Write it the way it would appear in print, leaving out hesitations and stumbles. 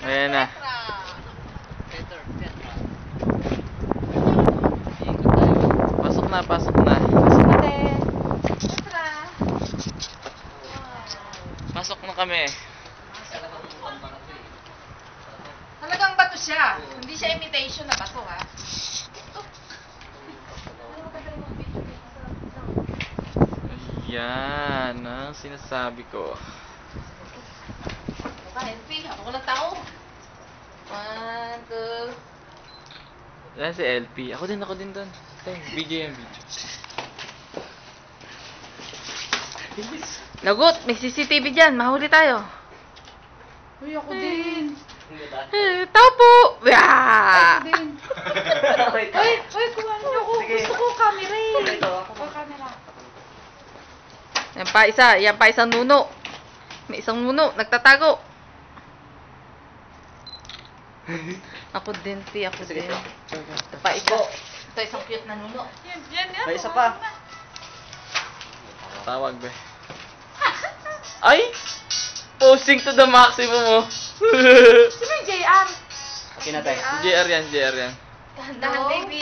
Ayan na. Pasok na, pasok na. Pasok na kami. Talagang bato siya. Hindi siya imitation na bato, ha? Ayan, ang sinasabi ko. Healthy. Ako ko lang tao. 1, 2. Ayan si LP. Ako din doon. Video yung video. Lagot, may CCTV dyan. Mahuli tayo. Uy, ako din. Tao po! Ako din. Uy, kuha niyo ako. Gusto ko camera eh. Camera. Yan pa isang nuno. May isang nuno, nagtatago. Ako din, ako din. Ito pa isa. Ito isang cute na nuno. Yan. May isa pa. Tawag ba? Ay! Posing to the maximum oh. Sino yung JR? Kinatay. JR yan. Dahan, baby.